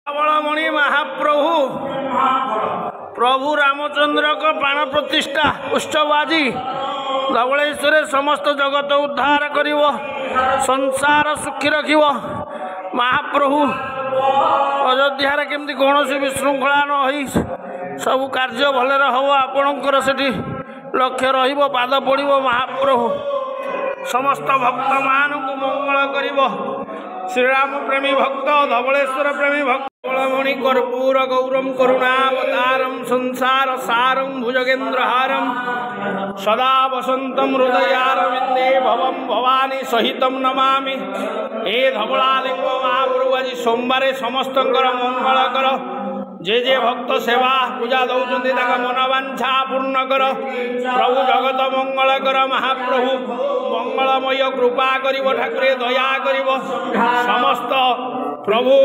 श्रवणमणि महाप्रभु प्रभु रामचंद्र को प्राण प्रतिष्ठा उत्सव आज धवलेश्वर समस्त जगत उद्धार कर संसार सुखी रख महाप्रभु अयोध्यार केमती कौन विशृंखला न हो सब कार्य भले हम आपणकर से लक्ष्य रद पड़ो महाप्रभु समस्त भक्त मान मंगल कर श्रीराम प्रेमी भक्त धवलेश्वर प्रेमी भक्त मणि कर्पूर गौरम करुणावतारम संसार सारम भुजगेन्द्रहारम सदा वसंतम हृदयारविंदे भवम भवानी सहितम नमामि। हे धवलालिंग महाप्रभु आज सोमवार समस्त मंगल कर जे जे भक्त सेवा पूजा दौरान मनोवांछा पूर्ण कर प्रभु जगत मंगल कर महाप्रभु मंगलमय कृपा कर ठाकुरे दया कर समस्त प्रभु